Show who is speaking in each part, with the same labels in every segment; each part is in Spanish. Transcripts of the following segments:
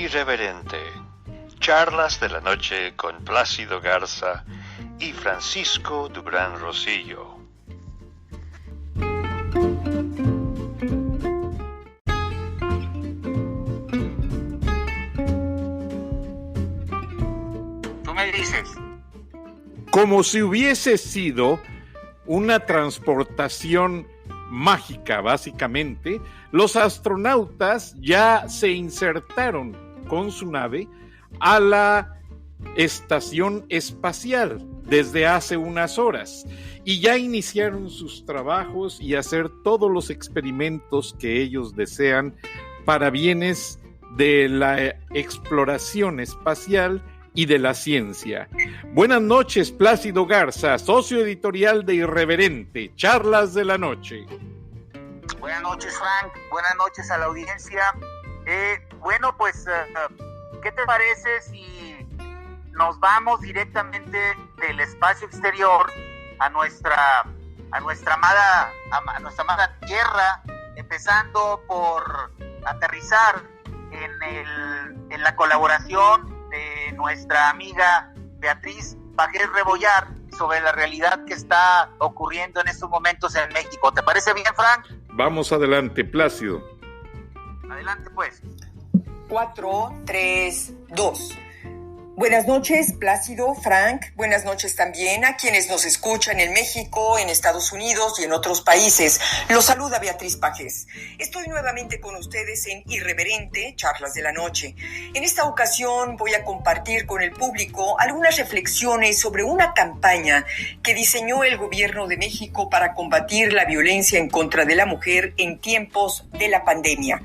Speaker 1: Irreverente. Charlas de la noche con Plácido Garza y Francisco Dubrán Rosillo.
Speaker 2: Tú me dices.
Speaker 3: Como si hubiese sido una transportación mágica, básicamente, los astronautas ya se insertaron con su nave a la estación espacial desde hace unas horas y ya iniciaron sus trabajos y hacer todos los experimentos que ellos desean para bienes de la exploración espacial y de la ciencia. Buenas noches, Plácido Garza, socio editorial de Irreverente, Charlas de la Noche.
Speaker 2: Buenas noches, Frank. Buenas noches a la audiencia. ¿Qué te parece si nos vamos directamente del espacio exterior a nuestra amada tierra, empezando por aterrizar en la colaboración de nuestra amiga Beatriz Pajés Rebollar sobre la realidad que está ocurriendo en estos momentos en México? ¿Te parece bien, Frank?
Speaker 3: Vamos adelante, Plácido.
Speaker 2: Adelante, pues.
Speaker 4: 4, 3, 2. Buenas noches, Plácido, Frank. Buenas noches también a quienes nos escuchan en México, en Estados Unidos y en otros países. Los saluda Beatriz Pajés. Estoy nuevamente con ustedes en Irreverente, Charlas de la Noche. En esta ocasión voy a compartir con el público algunas reflexiones sobre una campaña que diseñó el gobierno de México para combatir la violencia en contra de la mujer en tiempos de la pandemia.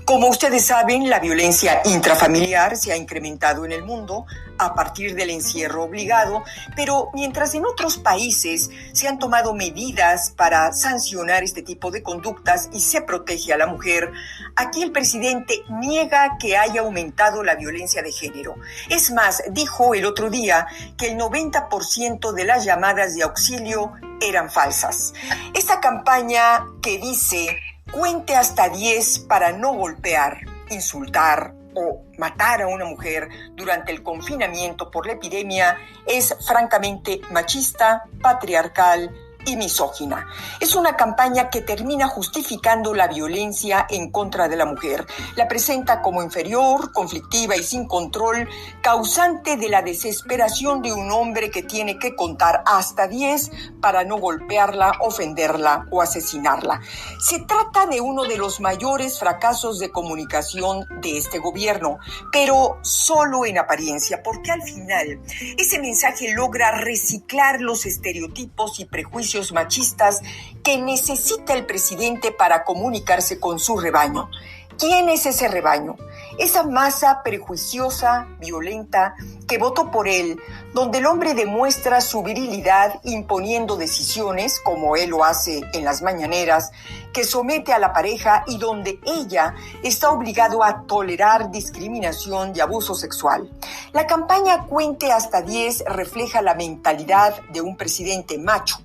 Speaker 4: Como ustedes saben, la violencia intrafamiliar se ha incrementado en el mundo a partir del encierro obligado, pero mientras en otros países se han tomado medidas para sancionar este tipo de conductas y se protege a la mujer, aquí el presidente niega que haya aumentado la violencia de género. Es más, dijo el otro día que el 90% de las llamadas de auxilio eran falsas. Esta campaña que dice cuente hasta 10 para no golpear, insultar o matar a una mujer durante el confinamiento por la epidemia es francamente machista, patriarcal y misógina. Es una campaña que termina justificando la violencia en contra de la mujer. La presenta como inferior, conflictiva y sin control, causante de la desesperación de un hombre que tiene que contar hasta 10 para no golpearla, ofenderla o asesinarla. Se trata de uno de los mayores fracasos de comunicación de este gobierno, pero solo en apariencia, porque al final ese mensaje logra reciclar los estereotipos y prejuicios machistas que necesita el presidente para comunicarse con su rebaño. ¿Quién es ese rebaño? Esa masa prejuiciosa, violenta, que votó por él, donde el hombre demuestra su virilidad imponiendo decisiones, como él lo hace en las mañaneras, que somete a la pareja y donde ella está obligado a tolerar discriminación y abuso sexual. La campaña Cuente hasta 10 refleja la mentalidad de un presidente macho.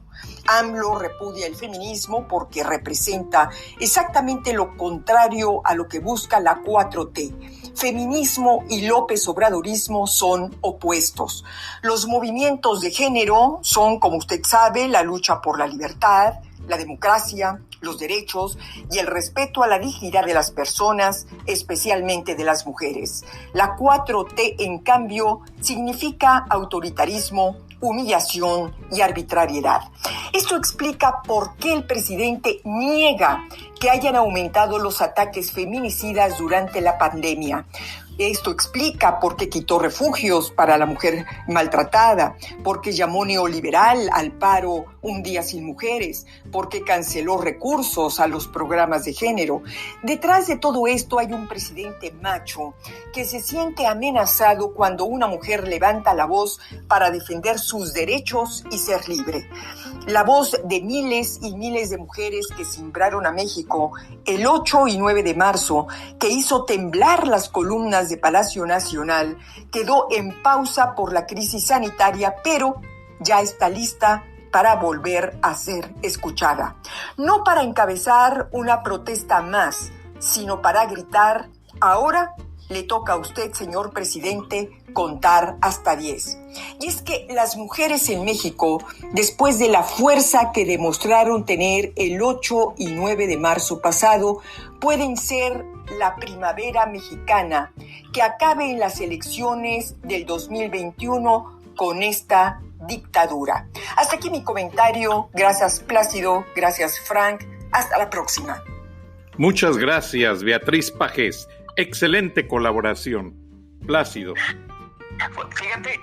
Speaker 4: AMLO repudia el feminismo porque representa exactamente lo contrario a lo que busca la 4T. Feminismo y López Obradorismo son opuestos. Los movimientos de género son, como usted sabe, la lucha por la libertad, la democracia, los derechos y el respeto a la dignidad de las personas, especialmente de las mujeres. La 4T, en cambio, significa autoritarismo, humillación y arbitrariedad. Esto explica por qué el presidente niega que hayan aumentado los ataques feminicidas durante la pandemia. Esto explica por qué quitó refugios para la mujer maltratada, por qué llamó neoliberal al paro Un Día Sin Mujeres, por qué canceló recursos a los programas de género. Detrás de todo esto hay un presidente macho que se siente amenazado cuando una mujer levanta la voz para defender sus derechos y ser libre. La voz de miles y miles de mujeres que cimbraron a México el 8 y 9 de marzo, que hizo temblar las columnas de Palacio Nacional, quedó en pausa por la crisis sanitaria, pero ya está lista para volver a ser escuchada. No para encabezar una protesta más, sino para gritar: ahora le toca a usted, señor presidente, contar hasta 10. Y es que las mujeres en México, después de la fuerza que demostraron tener el 8 y 9 de marzo pasado, pueden ser la primavera mexicana que acabe en las elecciones del 2021 con esta dictadura. Hasta aquí mi comentario. Gracias, Plácido. Gracias, Frank. Hasta la próxima.
Speaker 3: Muchas gracias, Beatriz Pajés. Excelente colaboración. Plácido.
Speaker 2: Fíjate,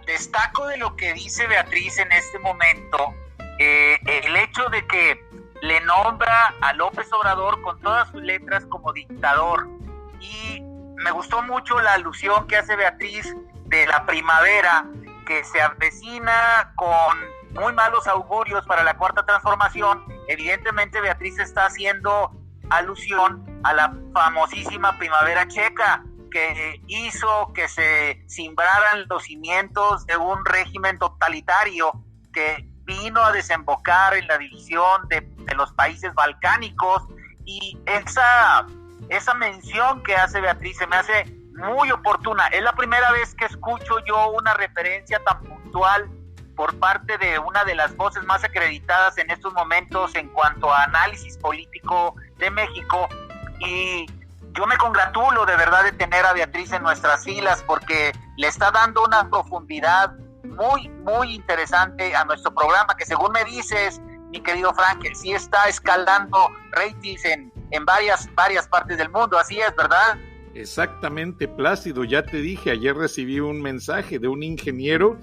Speaker 2: destaco de lo que dice Beatriz en este momento, el hecho de que le nombra a López Obrador con todas sus letras como dictador. Y me gustó mucho la alusión que hace Beatriz de la primavera, que se avecina con muy malos augurios para la Cuarta Transformación. Evidentemente Beatriz está haciendo alusión a la famosísima Primavera Checa, que hizo que se simbraran los cimientos de un régimen totalitario que vino a desembocar en la división de los países balcánicos. Y esa mención que hace Beatriz se me hace muy oportuna. Es la primera vez que escucho yo una referencia tan puntual por parte de una de las voces más acreditadas en estos momentos en cuanto a análisis político de México, y yo me congratulo de verdad de tener a Beatriz en nuestras filas, porque le está dando una profundidad muy, muy interesante a nuestro programa, que según me dices, mi querido Frank, sí está escalando ratings en varias partes del mundo. Así es, ¿verdad?
Speaker 3: Exactamente, Plácido. Ya te dije, ayer recibí un mensaje de un ingeniero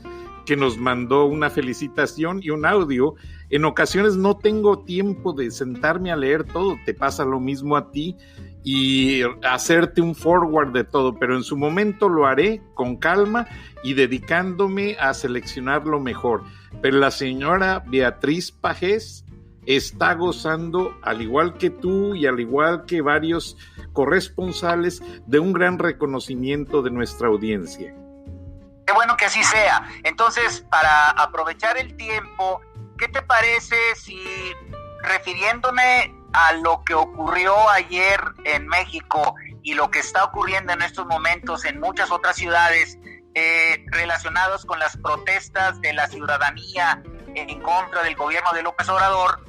Speaker 3: que nos mandó una felicitación y un audio. En ocasiones no tengo tiempo de sentarme a leer todo, te pasa lo mismo a ti, y hacerte un forward de todo, pero en su momento lo haré con calma y dedicándome a seleccionar lo mejor. Pero la señora Beatriz Pajés está gozando, al igual que tú y al igual que varios corresponsales, de un gran reconocimiento de nuestra audiencia.
Speaker 2: Qué bueno que así sea. Entonces, para aprovechar el tiempo, ¿qué te parece si, refiriéndome a lo que ocurrió ayer en México y lo que está ocurriendo en estos momentos en muchas otras ciudades relacionados con las protestas de la ciudadanía en contra del gobierno de López Obrador,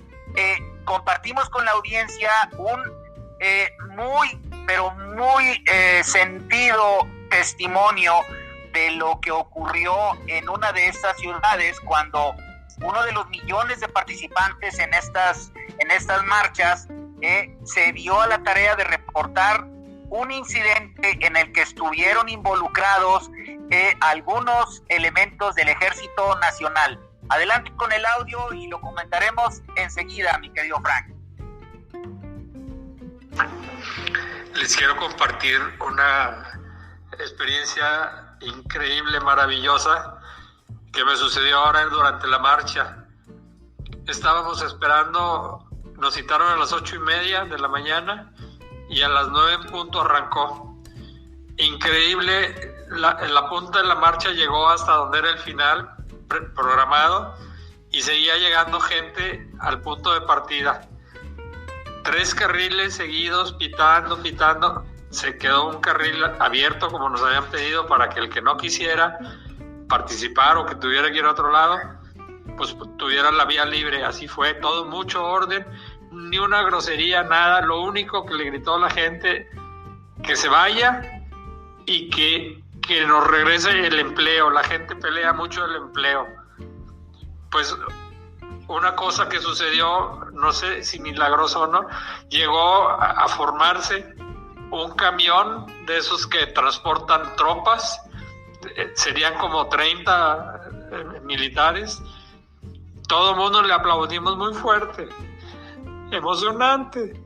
Speaker 2: compartimos con la audiencia un muy sentido testimonio de lo que ocurrió en una de estas ciudades cuando uno de los millones de participantes en estas marchas se dio a la tarea de reportar un incidente en el que estuvieron involucrados algunos elementos del Ejército Nacional. Adelante con el audio y lo comentaremos enseguida, mi querido Frank.
Speaker 5: Les quiero compartir una experiencia increíble, maravillosa, que me sucedió ahora durante la marcha. Estábamos esperando, nos citaron a las 8:30 de la mañana y a las 9 en punto arrancó. Increíble, la punta de la marcha llegó hasta donde era el final programado y seguía llegando gente al punto de partida. 3 carriles seguidos, pitando. Se quedó un carril abierto como nos habían pedido para que el que no quisiera participar o que tuviera que ir a otro lado, pues tuviera la vía libre. Así fue, todo mucho orden, ni una grosería, nada. Lo único que le gritó a la gente, que se vaya y que nos regrese el empleo. La gente pelea mucho el empleo. Pues una cosa que sucedió, no sé si milagroso o no, llegó a formarse un camión de esos que transportan tropas, serían como 30 militares. Todo el mundo le aplaudimos muy fuerte, emocionante.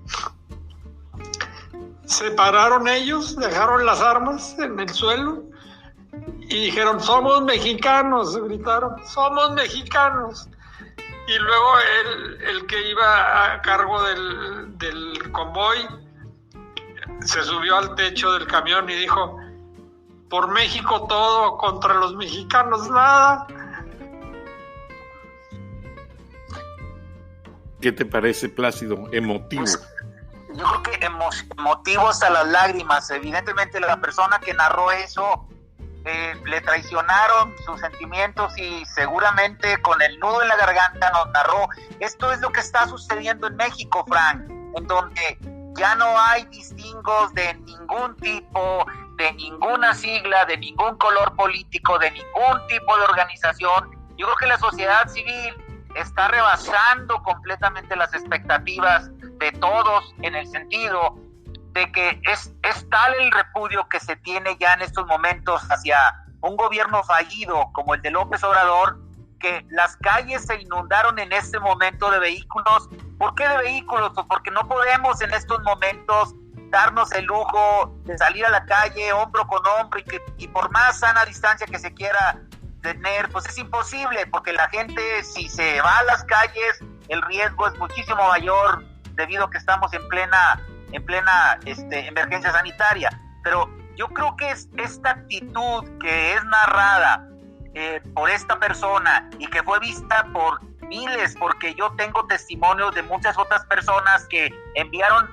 Speaker 5: Se pararon ellos, dejaron las armas en el suelo y dijeron: somos mexicanos, gritaron, somos mexicanos. Y luego el que iba a cargo del convoy se subió al techo del camión y dijo: por México todo, contra los mexicanos nada.
Speaker 3: ¿Qué te parece, Plácido? Emotivo.
Speaker 2: yo creo que emotivo hasta las lágrimas. Evidentemente la persona que narró eso le traicionaron sus sentimientos y seguramente con el nudo en la garganta nos narró. Esto es lo que está sucediendo en México, Frank, en donde ya no hay distingos de ningún tipo, de ninguna sigla, de ningún color político, de ningún tipo de organización. Yo creo que la sociedad civil está rebasando completamente las expectativas de todos, en el sentido de que es tal el repudio que se tiene ya en estos momentos hacia un gobierno fallido como el de López Obrador, que las calles se inundaron en este momento de vehículos. ¿Por qué de vehículos? Pues porque no podemos en estos momentos darnos el lujo de salir a la calle hombro con hombro y por más sana distancia que se quiera tener, pues es imposible, porque la gente, si se va a las calles, el riesgo es muchísimo mayor debido a que estamos en plena emergencia sanitaria. Pero yo creo que es esta actitud que es narrada por esta persona y que fue vista por miles, porque yo tengo testimonios de muchas otras personas que enviaron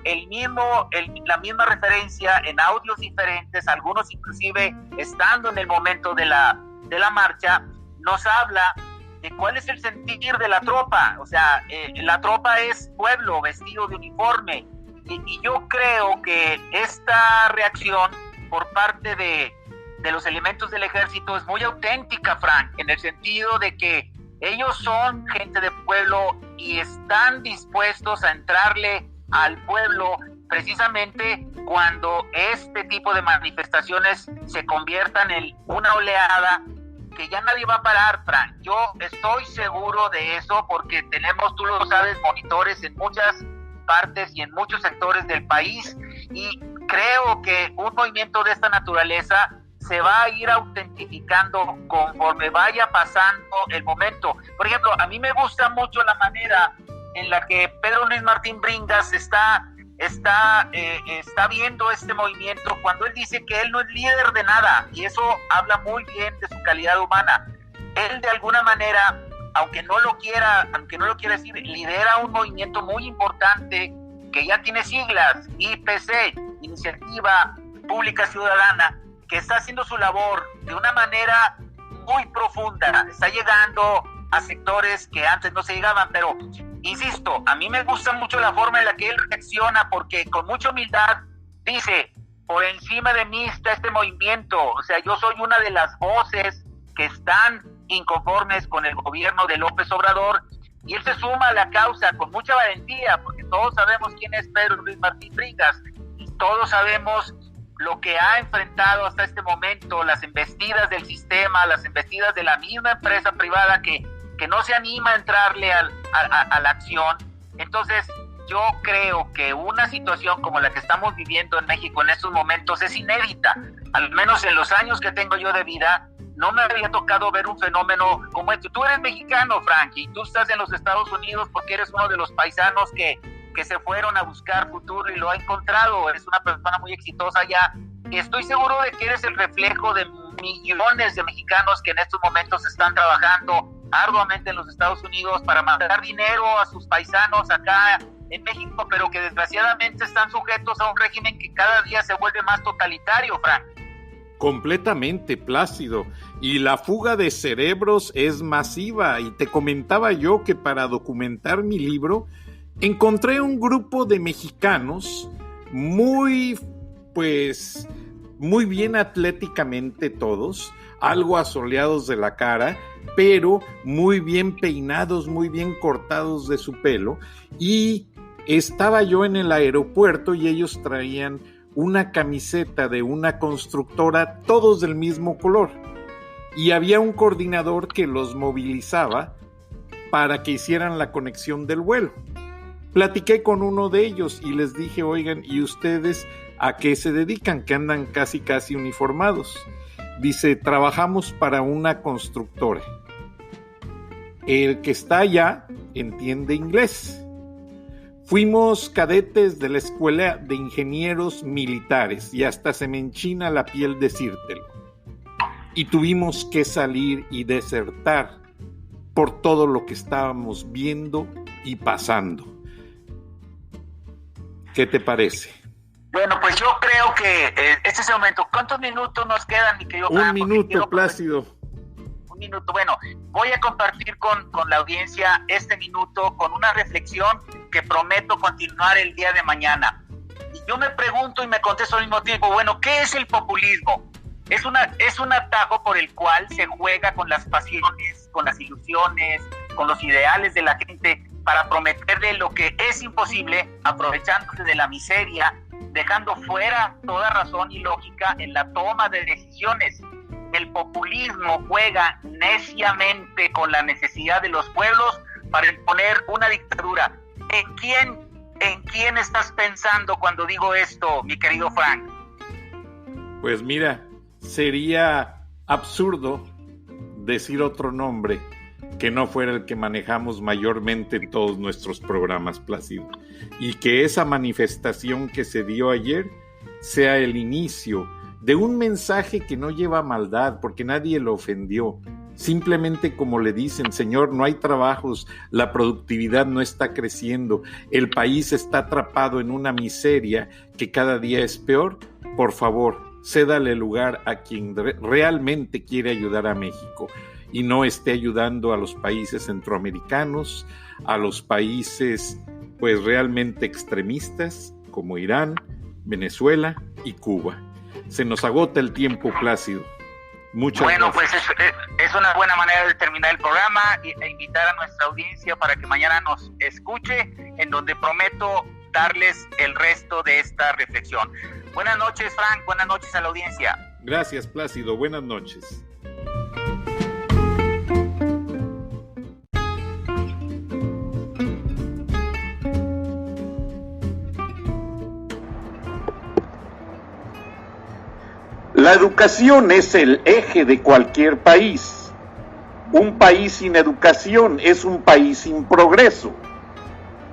Speaker 2: la misma referencia en audios diferentes, algunos inclusive estando en el momento de la marcha, nos habla de cuál es el sentir de la tropa. O sea, la tropa es pueblo vestido de uniforme, y yo creo que esta reacción por parte de los elementos del ejército es muy auténtica, Frank, en el sentido de que ellos son gente de pueblo y están dispuestos a entrarle al pueblo precisamente cuando este tipo de manifestaciones se conviertan en una oleada que ya nadie va a parar, Frank. Yo estoy seguro de eso porque tenemos, tú lo sabes, monitores en muchas partes y en muchos sectores del país, y creo que un movimiento de esta naturaleza se va a ir autentificando conforme vaya pasando el momento. Por ejemplo, a mí me gusta mucho la manera en la que Pedro Luis Martín Bringas está viendo este movimiento, cuando él dice que él no es líder de nada, y eso habla muy bien de su calidad humana. Él, de alguna manera, aunque no lo quiera decir, lidera un movimiento muy importante que ya tiene siglas, IPC, Iniciativa Pública Ciudadana, que está haciendo su labor de una manera muy profunda, está llegando a sectores que antes no se llegaban. Pero insisto, a mí me gusta mucho la forma en la que él reacciona, porque con mucha humildad dice: por encima de mí está este movimiento, o sea, yo soy una de las voces que están inconformes con el gobierno de López Obrador, y él se suma a la causa con mucha valentía, porque todos sabemos quién es Pedro Luis Martín Bringas, y todos sabemos lo que ha enfrentado hasta este momento, las embestidas del sistema, las embestidas de la misma empresa privada que no se anima a entrarle a la acción. Entonces, yo creo que una situación como la que estamos viviendo en México en estos momentos es inédita. Al menos en los años que tengo yo de vida, no me había tocado ver un fenómeno como este. Tú eres mexicano, Frank, y tú estás en los Estados Unidos porque eres uno de los paisanos que se fueron a buscar futuro y lo ha encontrado. Eres una persona muy exitosa allá. Estoy seguro de que eres el reflejo de millones de mexicanos que en estos momentos están trabajando arduamente en los Estados Unidos para mandar dinero a sus paisanos acá en México, pero que desgraciadamente están sujetos a un régimen que cada día se vuelve más totalitario, Frank.
Speaker 3: Completamente, Plácido. Y la fuga de cerebros es masiva. Y te comentaba yo que para documentar mi libro encontré un grupo de mexicanos muy bien atléticamente todos, algo asoleados de la cara, pero muy bien peinados, muy bien cortados de su pelo. Y estaba yo en el aeropuerto y ellos traían una camiseta de una constructora, todos del mismo color. Y había un coordinador que los movilizaba para que hicieran la conexión del vuelo. Platiqué con uno de ellos y les dije: oigan, ¿y ustedes a qué se dedican? Que andan casi uniformados. Dice: trabajamos para una constructora. El que está allá entiende inglés. Fuimos cadetes de la Escuela de Ingenieros Militares y hasta se me enchina la piel decírtelo. Y tuvimos que salir y desertar por todo lo que estábamos viendo y pasando. ¿Qué te parece?
Speaker 2: Bueno, pues yo creo que este es el momento. ¿Cuántos minutos nos quedan, mi querido Fran?
Speaker 3: Un minuto, Plácido.
Speaker 2: Un minuto. Bueno, voy a compartir con la audiencia este minuto con una reflexión que prometo continuar el día de mañana. Y yo me pregunto y me contesto al mismo tiempo, bueno, ¿qué es el populismo? Es un atajo por el cual se juega con las pasiones, con las ilusiones, con los ideales de la gente para prometerle lo que es imposible, aprovechándose de la miseria, dejando fuera toda razón y lógica en la toma de decisiones. El populismo juega neciamente con la necesidad de los pueblos para imponer una dictadura. ¿En quién estás pensando cuando digo esto, mi querido Frank?
Speaker 3: Pues mira, sería absurdo decir otro nombre que no fuera el que manejamos mayormente en todos nuestros programas, Plácido, y que esa manifestación que se dio ayer sea el inicio de un mensaje que no lleva maldad, porque nadie lo ofendió. Simplemente, como le dicen, señor, no hay trabajos, la productividad no está creciendo, el país está atrapado en una miseria que cada día es peor. Por favor, cédale lugar a quien realmente quiere ayudar a México y no esté ayudando a los países centroamericanos, a los países pues realmente extremistas como Irán, Venezuela y Cuba. Se nos agota el tiempo, Plácido. Muchas gracias.
Speaker 2: Pues es una buena manera de terminar el programa e invitar a nuestra audiencia para que mañana nos escuche, en donde prometo darles el resto de esta reflexión. Buenas noches, Frank. Buenas noches a la audiencia.
Speaker 3: Gracias, Plácido. Buenas noches.
Speaker 6: La educación es el eje de cualquier país. Un país sin educación es un país sin progreso.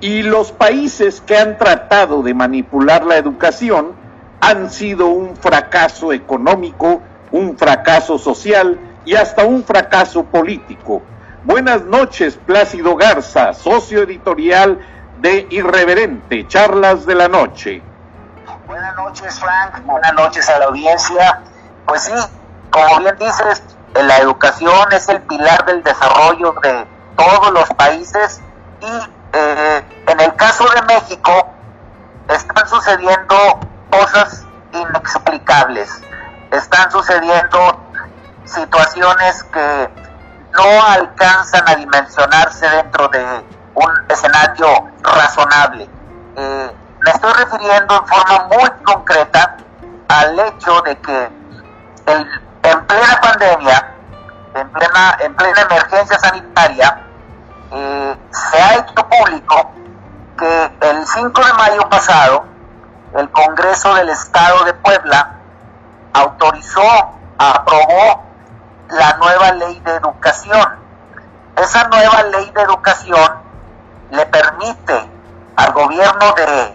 Speaker 6: Y los países que han tratado de manipular la educación han sido un fracaso económico, un fracaso social y hasta un fracaso político. Buenas noches, Plácido Garza, socio editorial de Irreverente, Charlas de la Noche.
Speaker 2: Buenas noches, Frank. Buenas noches a la audiencia. Pues sí, como bien dices, la educación es el pilar del desarrollo de todos los países y en el caso de México están sucediendo cosas inexplicables. Están sucediendo situaciones que no alcanzan a dimensionarse dentro de un escenario razonable. Me estoy refiriendo en forma muy concreta al hecho de que en plena pandemia, en plena emergencia sanitaria, se ha hecho público que el 5 de mayo pasado, el Congreso del Estado de Puebla aprobó la nueva ley de educación. Esa nueva ley de educación le permite al gobierno de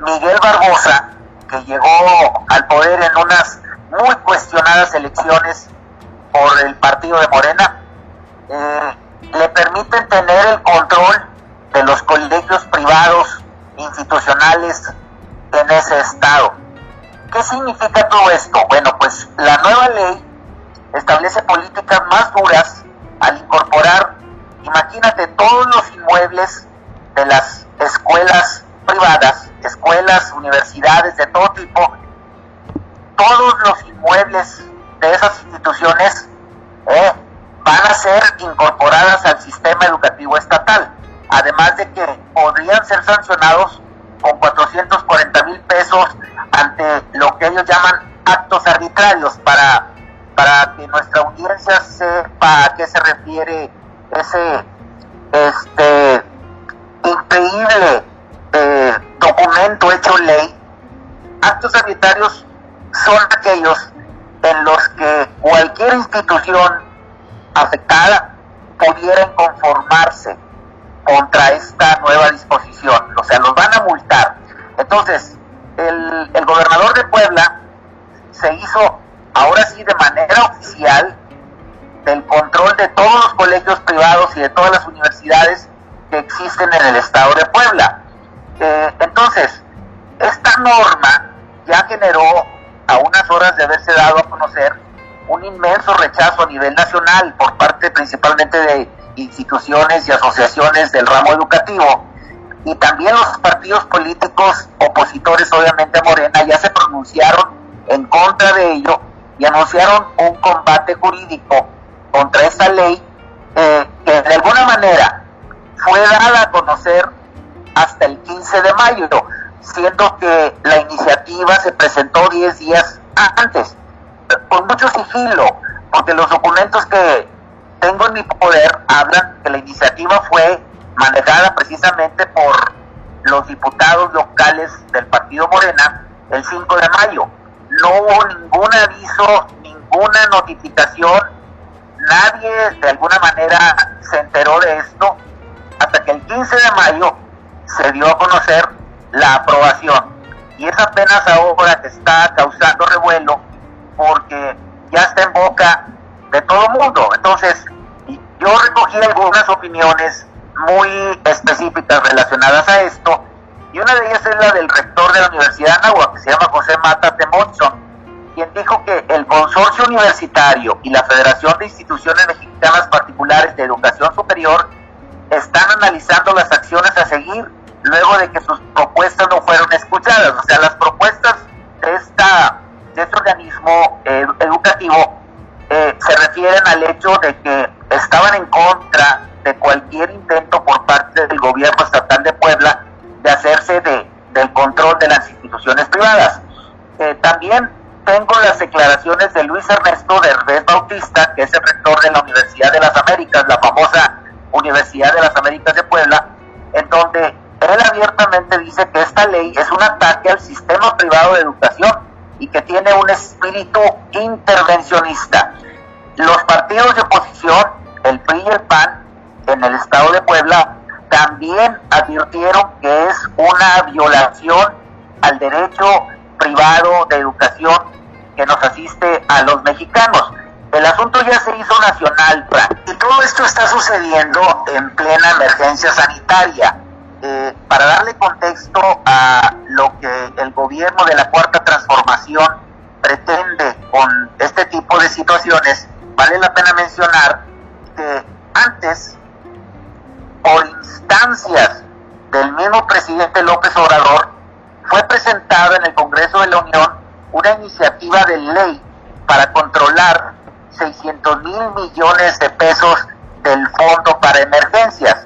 Speaker 2: Miguel Barbosa, que llegó al poder en unas muy cuestionadas elecciones por el partido de Morena, le permiten tener el control de los colegios privados institucionales en ese estado. ¿Qué significa todo esto? Bueno, pues la nueva ley establece políticas más duras al incorporar, imagínate, todos los inmuebles de las escuelas privadas, escuelas, universidades de todo tipo, todos los inmuebles de esas instituciones van a ser incorporadas al sistema educativo estatal, además de que podrían ser sancionados con 440,000 pesos ante lo que ellos llaman actos arbitrarios, para que nuestra audiencia sepa a qué se refiere ese increíble documento hecho ley. Actos arbitrarios son aquellos en los que cualquier institución afectada pudiera inconformarse contra esta nueva disposición, o sea, los van a multar. Entonces, el gobernador de Puebla se hizo, ahora sí, de manera oficial, del control de todos los colegios privados y de todas las universidades que existen en el estado de Puebla. Entonces, norma ya generó, a unas horas de haberse dado a conocer, un inmenso rechazo a nivel nacional por parte principalmente de instituciones y asociaciones del ramo educativo, y también los partidos políticos opositores obviamente a Morena ya se pronunciaron en contra de ello y anunciaron un combate jurídico contra esta ley que de alguna manera fue dada a conocer hasta el 15 de mayo, siendo que la iniciativa se presentó 10 días antes, con mucho sigilo, porque los documentos que tengo en mi poder hablan que la iniciativa fue manejada precisamente por los diputados locales del partido Morena el 5 de mayo. No hubo ningún aviso, ninguna notificación, nadie de alguna manera se enteró de esto hasta que el 15 de mayo se dio a conocer la aprobación, y es apenas ahora que está causando revuelo porque ya está en boca de todo el mundo. Entonces, yo recogí algunas opiniones muy específicas relacionadas a esto, y una de ellas es la del rector de la Universidad de Anáhuac, que se llama José Mata Temonson, quien dijo que el consorcio universitario y la Federación de Instituciones Mexicanas Particulares de Educación Superior están analizando las acciones a seguir luego de que sus propuestas no fueron escuchadas. O sea, las propuestas de este organismo educativo se refieren al hecho de que estaban en contra de cualquier intento por parte del gobierno estatal de Puebla de hacerse del control de las instituciones privadas. También tengo las declaraciones de Luis Ernesto Derbez Bautista, que es el rector de la Universidad de las Américas, la famosa Universidad de las Américas de Puebla, en donde él abiertamente dice que esta ley es un ataque al sistema privado de educación y que tiene un espíritu intervencionista. Los partidos de oposición, el PRI y el PAN, en el estado de Puebla, también advirtieron que es una violación al derecho privado de educación que nos asiste a los mexicanos. El asunto ya se hizo nacional, y todo esto está sucediendo en plena emergencia sanitaria. Para darle contexto a lo que el gobierno de la Cuarta Transformación pretende con este tipo de situaciones, vale la pena mencionar que antes, por instancias del mismo presidente López Obrador, fue presentada en el Congreso de la Unión una iniciativa de ley para controlar 600,000 millones de pesos del Fondo para Emergencias.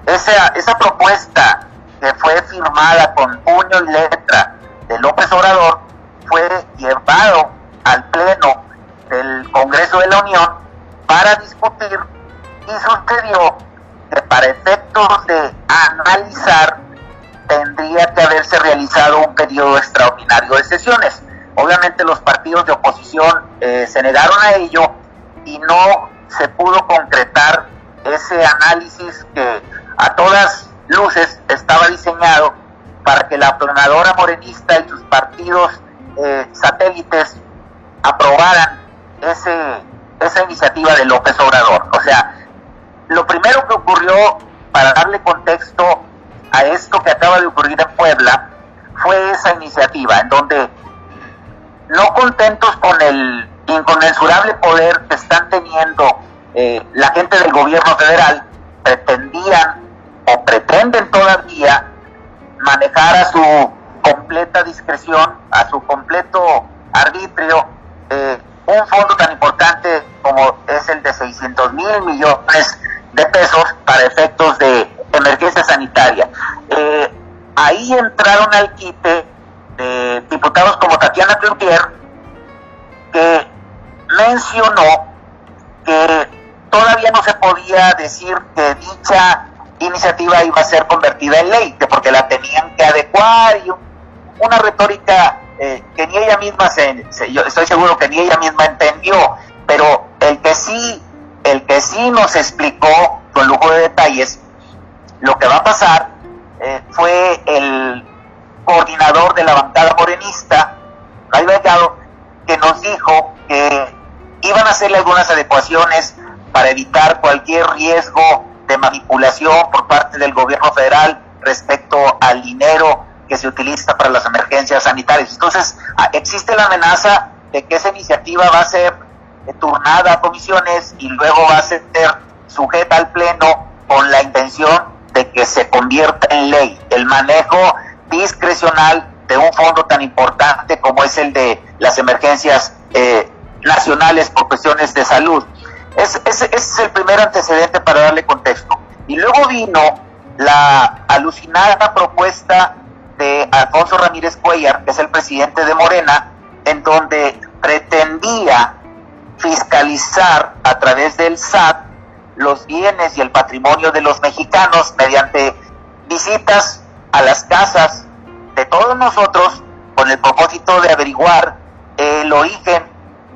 Speaker 2: Esa propuesta, que fue firmada con puño y letra de López Obrador, fue llevado al Pleno del Congreso de la Unión para discutir, y sucedió que para efectos de analizar tendría que haberse realizado un periodo extraordinario de sesiones. Obviamente los partidos de oposición se negaron a ello y no se pudo concretar ese análisis que a todas luces estaba diseñado para que la aplanadora morenista y sus partidos satélites aprobaran esa iniciativa de López Obrador. O sea, lo primero que ocurrió, para darle contexto a esto que acaba de ocurrir en Puebla, fue esa iniciativa en donde, no contentos con el inconmensurable poder que están teniendo la gente del gobierno federal, pretendían o pretenden todavía manejar a su completa discreción, a su completo arbitrio, un fondo tan importante como es el de 600,000 millones de pesos para efectos de emergencia sanitaria. Ahí entraron al quite de diputados como Tatiana Cloutier, que mencionó que todavía no se podía decir que dicha iniciativa iba a ser convertida en ley, que porque la tenían que adecuar, y una retórica que ni ella misma yo estoy seguro que ni ella misma entendió, pero el que sí nos explicó con lujo de detalles lo que va a pasar fue el coordinador de la bancada morenista, Ray Delgado, que nos dijo que iban a hacerle algunas adecuaciones para evitar cualquier riesgo de manipulación por parte del gobierno federal respecto al dinero que se utiliza para las emergencias sanitarias. Entonces, existe la amenaza de que esa iniciativa va a ser turnada a comisiones y luego va a ser sujeta al Pleno con la intención de que se convierta en ley el manejo discrecional de un fondo tan importante como es el de las emergencias nacionales por cuestiones de salud. Ese es el primer antecedente para darle contexto. Y luego vino la alucinada propuesta de Alfonso Ramírez Cuellar, que es el presidente de Morena, en donde pretendía fiscalizar a través del SAT los bienes y el patrimonio de los mexicanos mediante visitas a las casas de todos nosotros con el propósito de averiguar el origen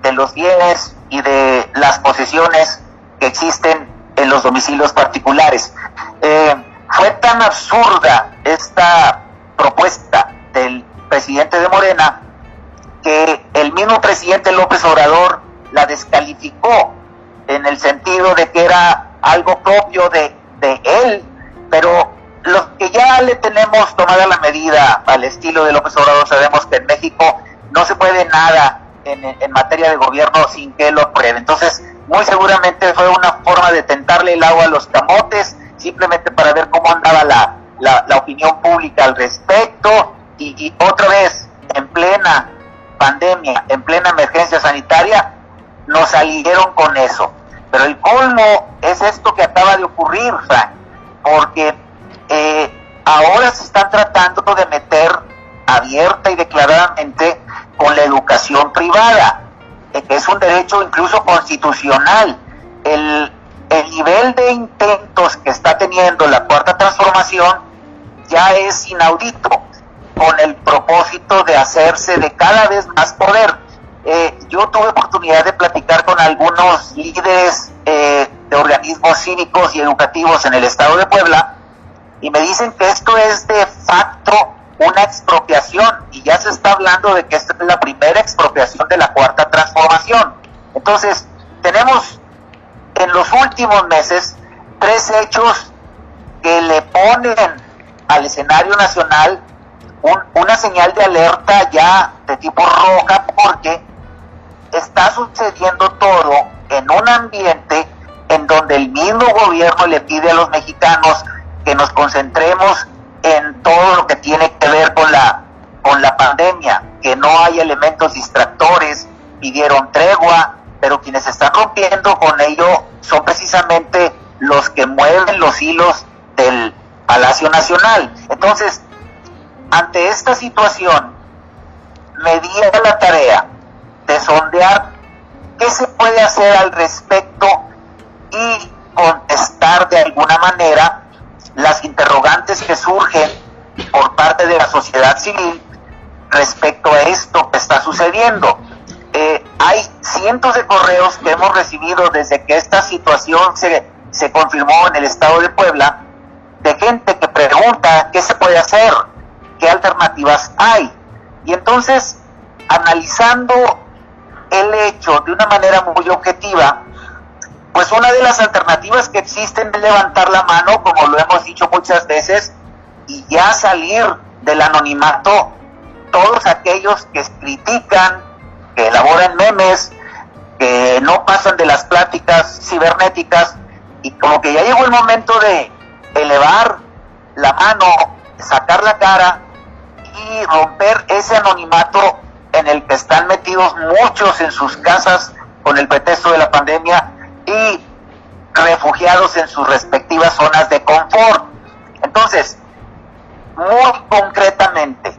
Speaker 2: de los bienes y de las posesiones que existen en los domicilios particulares. Fue tan absurda esta propuesta del presidente de Morena que el mismo presidente López Obrador la descalificó en el sentido de que era algo propio de él, pero los que ya le tenemos tomada la medida al estilo de López Obrador sabemos que en México no se puede nada en materia de gobierno sin que lo apruebe. Entonces, muy seguramente fue una forma de tentarle el agua a los camotes, simplemente para ver cómo andaba la opinión pública al respecto, y otra vez, en plena pandemia, en plena emergencia sanitaria, nos salieron con eso. Pero el colmo es esto que acaba de ocurrir, Frank, porque ahora se están tratando de meter abierta y declaradamente con la educación privada, que es un derecho incluso constitucional. El nivel de intentos que está teniendo la Cuarta Transformación ya es inaudito, con el propósito de hacerse de cada vez más poder. Yo tuve oportunidad de platicar con algunos líderes de organismos cívicos y educativos en el estado de Puebla, y me dicen que esto es de facto una expropiación, y ya se está hablando de que esta es la primera expropiación de la Cuarta Transformación. Entonces, tenemos en los últimos meses 3 hechos que le ponen al escenario nacional una señal de alerta ya de tipo roja, porque está sucediendo todo en un ambiente en donde el mismo gobierno le pide a los mexicanos que nos concentremos en todo lo que tiene que ver con la pandemia, que no hay elementos distractores, pidieron tregua, pero quienes están rompiendo con ello son precisamente los que mueven los hilos del Palacio Nacional. Entonces, ante esta situación, me di a la tarea de sondear qué se puede hacer al respecto y contestar de alguna manera las interrogantes que surgen por parte de la sociedad civil respecto a esto que está sucediendo. Hay cientos de correos que hemos recibido desde que esta situación se confirmó en el estado de Puebla, de gente que pregunta qué se puede hacer, qué alternativas hay. Y entonces, analizando el hecho de una manera muy objetiva, pues una de las alternativas que existen es levantar la mano, como lo hemos dicho muchas veces, y ya salir del anonimato todos aquellos que critican, que elaboran memes, que no pasan de las pláticas cibernéticas, y como que ya llegó el momento de elevar la mano, sacar la cara y romper ese anonimato en el que están metidos muchos en sus casas con el pretexto de la pandemia y refugiados en sus respectivas zonas de confort. Entonces, muy concretamente,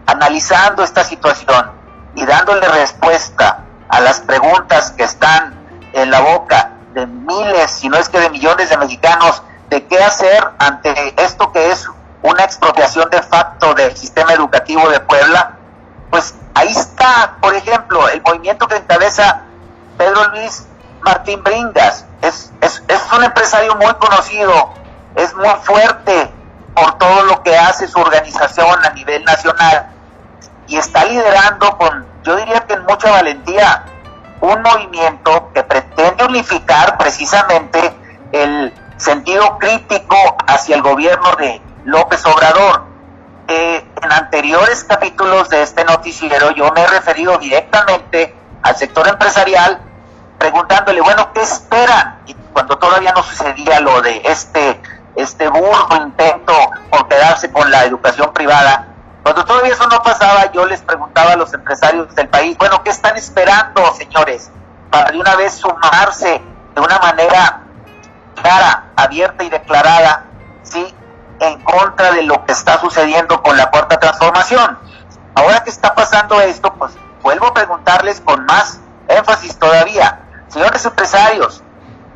Speaker 2: analizando esta situación y dándole respuesta a las preguntas que están en la boca de miles, si no es que de millones de mexicanos, de qué hacer ante esto que es una expropiación de facto del sistema educativo de Puebla, pues ahí está, por ejemplo, el movimiento que encabeza Pedro Luis Martín Bringas. Es un empresario muy conocido, es muy fuerte por todo lo que hace su organización a nivel nacional, y está liderando yo diría que en mucha valentía, un movimiento que pretende unificar precisamente el sentido crítico hacia el gobierno de López Obrador. en anteriores capítulos de este noticiero yo me he referido directamente al sector empresarial preguntándole, bueno, ¿qué esperan? Y cuando todavía no sucedía lo de este burdo intento por quedarse con la educación privada, cuando todavía eso no pasaba, yo les preguntaba a los empresarios del país, bueno, ¿qué están esperando, señores? Para de una vez sumarse de una manera clara, abierta y declarada, ¿sí?, en contra de lo que está sucediendo con la Cuarta Transformación. Ahora que está pasando esto, pues vuelvo a preguntarles con más énfasis todavía, señores empresarios,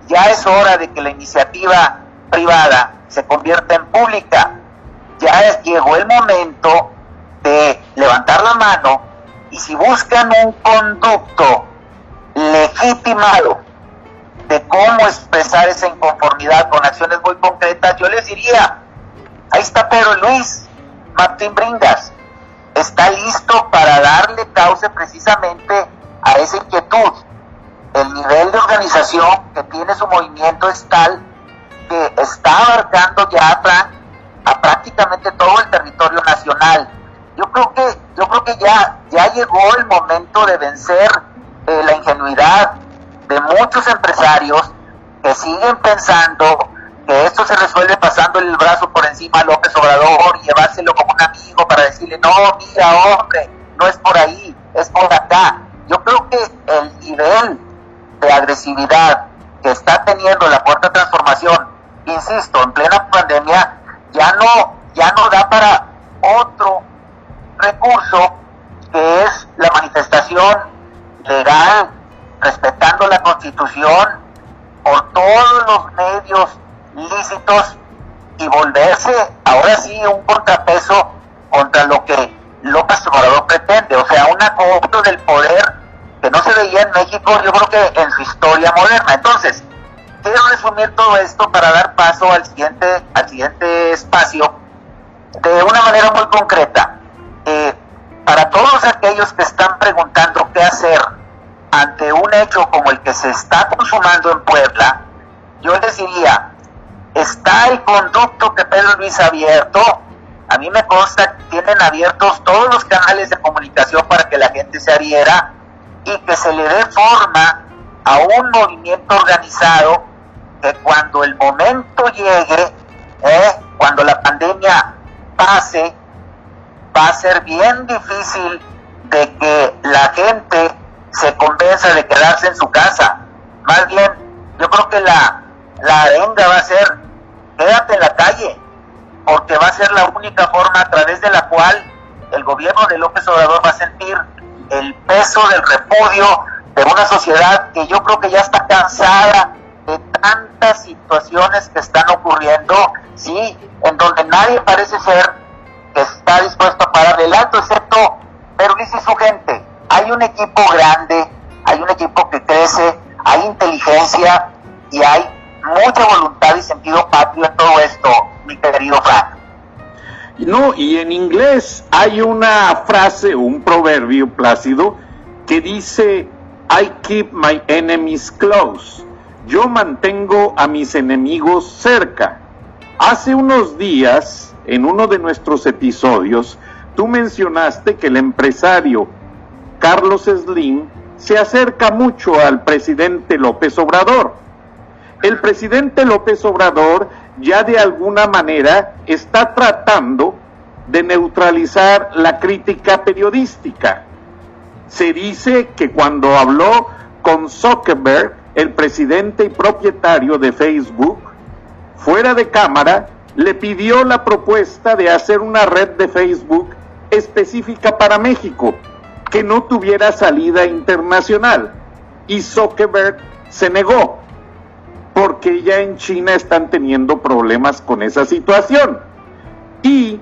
Speaker 2: ya es hora de que la iniciativa privada se convierta en pública. Ya llegó el momento de levantar la mano y si buscan un conducto legitimado de cómo expresar esa inconformidad con acciones muy concretas, yo les diría, ahí está Pedro Luis Martín Bringas, está listo para darle cauce precisamente a esa inquietud. El nivel de organización que tiene su movimiento es tal que está abarcando ya a prácticamente todo el territorio nacional. Yo creo que ya llegó el momento de vencer la ingenuidad de muchos empresarios que siguen pensando que esto se resuelve pasando el brazo por encima a López Obrador y llevárselo como un amigo para decirle, no, mira, hombre, no es por ahí, es por acá. Yo creo que el nivel de agresividad que está teniendo la Cuarta Transformación, insisto, en plena pandemia, ya no da para otro recurso que es la manifestación legal, respetando la Constitución, por todos los medios lícitos y volverse ahora sí un contrapeso contra lo que López Obrador pretende, o sea, un acopio del poder que no se veía en México, yo creo que en su historia moderna. Entonces, quiero resumir todo esto para dar paso al siguiente espacio de una manera muy concreta. Para todos aquellos que están preguntando qué hacer ante un hecho como el que se está consumando en Puebla, yo les diría, está el conducto que Pedro Luis ha abierto. A mí me consta que tienen abiertos todos los canales de comunicación para que la gente se adhiera y que se le dé forma a un movimiento organizado que cuando el momento llegue, cuando la pandemia pase, va a ser bien difícil de que la gente se convenza de quedarse en su casa. Más bien, yo creo que la arenga va a ser, quédate en la calle, porque va a ser la única forma a través de la cual el gobierno de López Obrador va a sentir el peso del repudio de una sociedad que yo creo que ya está cansada de tantas situaciones que están ocurriendo, sí, en donde nadie parece ser que está dispuesto a parar el alto, excepto Pedro Luis y su gente. Hay un equipo grande, hay un equipo que crece, hay inteligencia y hay mucha voluntad y sentido patrio en todo esto, mi querido Frank.
Speaker 6: No, y en inglés hay una frase, un proverbio, Plácido, que dice, I keep my enemies close. Yo mantengo a mis enemigos cerca. Hace unos días, en uno de nuestros episodios, tú mencionaste que el empresario Carlos Slim se acerca mucho al presidente López Obrador. El presidente López Obrador ya de alguna manera está tratando de neutralizar la crítica periodística. Se dice que cuando habló con Zuckerberg, el presidente y propietario de Facebook, fuera de cámara, le pidió la propuesta de hacer una red de Facebook específica para México, que no tuviera salida internacional. Y Zuckerberg se negó, porque ya en China están teniendo problemas con esa situación. Y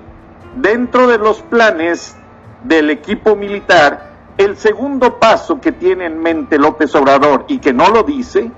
Speaker 6: dentro de los planes del equipo militar, el segundo paso que tiene en mente López Obrador, y que no lo dice,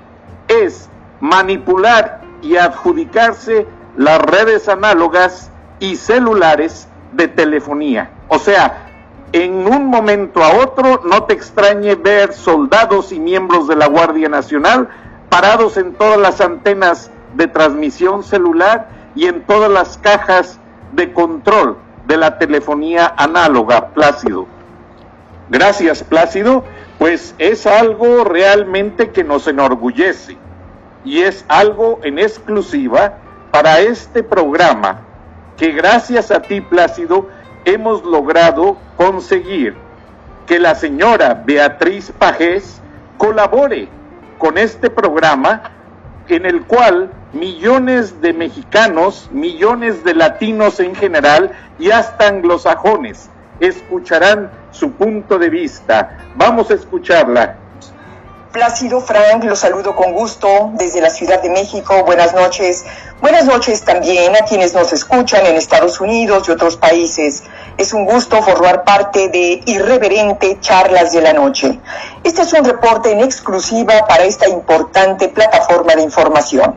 Speaker 6: es manipular y adjudicarse las redes análogas y celulares de telefonía. O sea, en un momento a otro, no te extrañe ver soldados y miembros de la Guardia Nacional parados en todas las antenas de transmisión celular y en todas las cajas de control de la telefonía análoga, Plácido. Gracias, Plácido, pues es algo realmente que nos enorgullece y es algo en exclusiva para este programa que gracias a ti, Plácido, hemos logrado conseguir que la señora Beatriz Pajés colabore con este programa en el cual millones de mexicanos, millones de latinos en general y hasta anglosajones escucharán su punto de vista. Vamos a escucharla.
Speaker 4: Plácido, Frank, los saludo con gusto desde la Ciudad de México. Buenas noches. Buenas noches también a quienes nos escuchan en Estados Unidos y otros países. Es un gusto formar parte de Irreverente Charlas de la Noche. Este es un reporte en exclusiva para esta importante plataforma de información.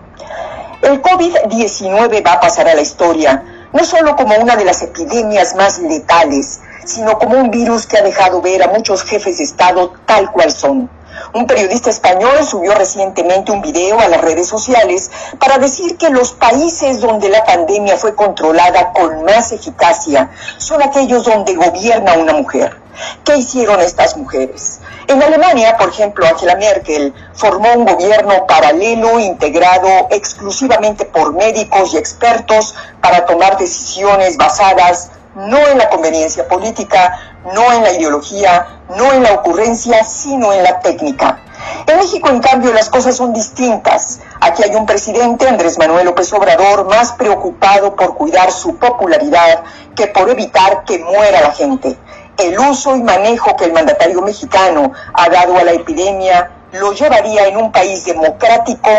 Speaker 4: El COVID-19 va a pasar a la historia, no solo como una de las epidemias más letales, sino como un virus que ha dejado ver a muchos jefes de Estado tal cual son. Un periodista español subió recientemente un video a las redes sociales para decir que los países donde la pandemia fue controlada con más eficacia son aquellos donde gobierna una mujer. ¿Qué hicieron estas mujeres? En Alemania, por ejemplo, Angela Merkel formó un gobierno paralelo integrado exclusivamente por médicos y expertos para tomar decisiones basadas no en la conveniencia política, no en la ideología, no en la ocurrencia, sino en la técnica. En México, en cambio, las cosas son distintas. Aquí hay un presidente, Andrés Manuel López Obrador, más preocupado por cuidar su popularidad que por evitar que muera la gente. El uso y manejo que el mandatario mexicano ha dado a la epidemia lo llevaría en un país democrático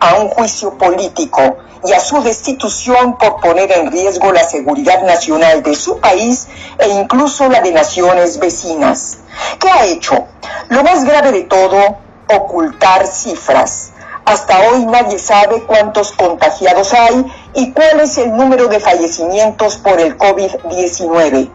Speaker 4: a un juicio político y a su destitución por poner en riesgo la seguridad nacional de su país e incluso la de naciones vecinas. ¿Qué ha hecho? Lo más grave de todo, ocultar cifras. Hasta hoy nadie sabe cuántos contagiados hay y cuál es el número de fallecimientos por el COVID-19.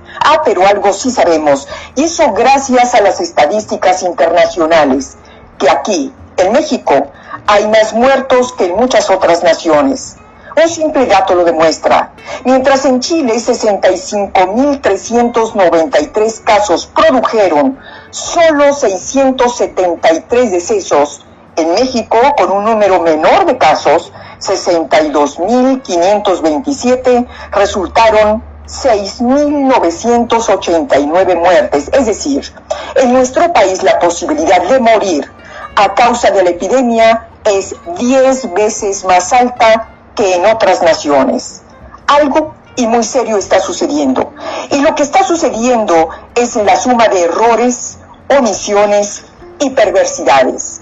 Speaker 4: Pero algo sí sabemos, y eso gracias a las estadísticas internacionales, que aquí, en México, hay más muertos que en muchas otras naciones. Un simple dato lo demuestra. Mientras en Chile 65.393 casos produjeron solo 673 decesos, en México, con un número menor de casos, 62.527, resultaron 6.989 muertes. Es decir, en nuestro país la posibilidad de morir a causa de la epidemia es 10 veces más alta que en otras naciones. Algo y muy serio está sucediendo. Y lo que está sucediendo es la suma de errores, omisiones y perversidades.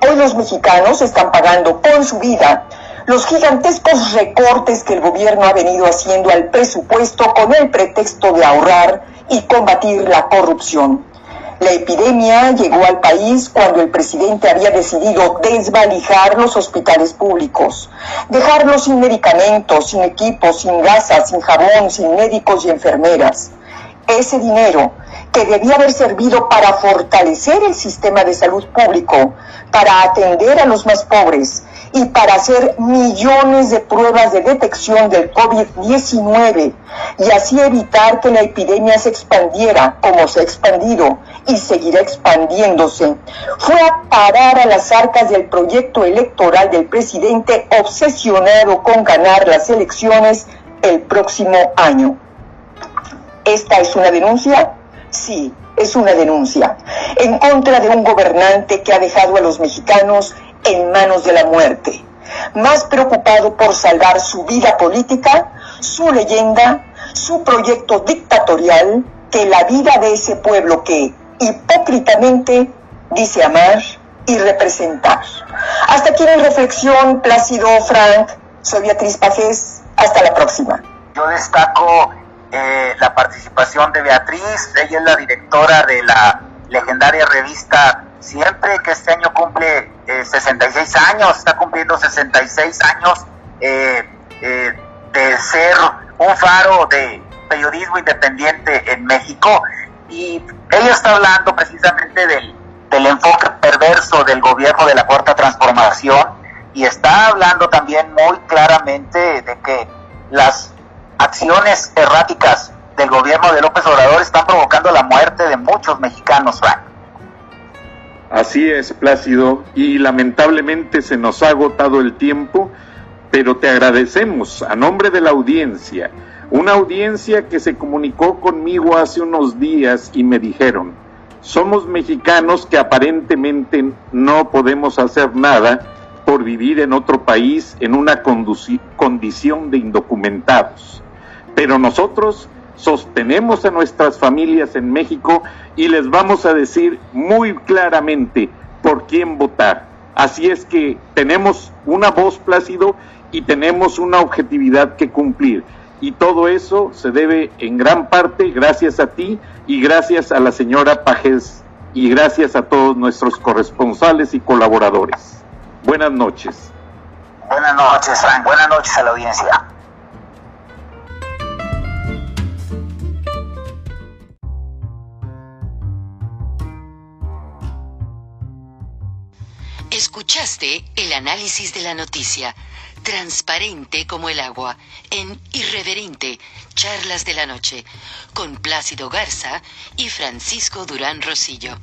Speaker 4: Hoy los mexicanos están pagando con su vida los gigantescos recortes que el gobierno ha venido haciendo al presupuesto con el pretexto de ahorrar y combatir la corrupción. La epidemia llegó al país cuando el presidente había decidido desvalijar los hospitales públicos, dejarlos sin medicamentos, sin equipos, sin gasas, sin jabón, sin médicos y enfermeras. Ese dinero que debía haber servido para fortalecer el sistema de salud público, para atender a los más pobres y para hacer millones de pruebas de detección del COVID-19 y así evitar que la epidemia se expandiera como se ha expandido y seguirá expandiéndose, fue a parar a las arcas del proyecto electoral del presidente obsesionado con ganar las elecciones el próximo año. ¿Esta es una denuncia? Sí, es una denuncia en contra de un gobernante que ha dejado a los mexicanos en manos de la muerte, más preocupado por salvar su vida política, su leyenda, su proyecto dictatorial, que la vida de ese pueblo que hipócritamente dice amar y representar. Hasta aquí mi reflexión, Plácido, Frank. Soy Beatriz Pajés. Hasta la próxima.
Speaker 2: Yo destaco la participación de Beatriz. Ella es la directora de la legendaria revista Siempre, que este año cumple 66 años, está cumpliendo 66 años de ser un faro de periodismo independiente en México, y ella está hablando precisamente del enfoque perverso del gobierno de la Cuarta Transformación, y está hablando también muy claramente de que las acciones erráticas del gobierno de López Obrador están provocando la muerte de muchos mexicanos, Frank.
Speaker 6: Así es, Plácido, y lamentablemente se nos ha agotado el tiempo, pero te agradecemos a nombre de la audiencia, una audiencia que se comunicó conmigo hace unos días y me dijeron: somos mexicanos que aparentemente no podemos hacer nada por vivir en otro país en una condición de indocumentados, pero nosotros sostenemos a nuestras familias en México y les vamos a decir muy claramente por quién votar. Así es que tenemos una voz, Plácido, y tenemos una objetividad que cumplir. Y todo eso se debe en gran parte gracias a ti y gracias a la señora Pagés y gracias a todos nuestros corresponsales y colaboradores. Buenas noches.
Speaker 2: Buenas noches, Frank. Buenas noches a la audiencia.
Speaker 7: Escuchaste el análisis de la noticia, transparente como el agua, en Irreverente, Charlas de la Noche, con Plácido Garza y Francisco Durán Rosillo.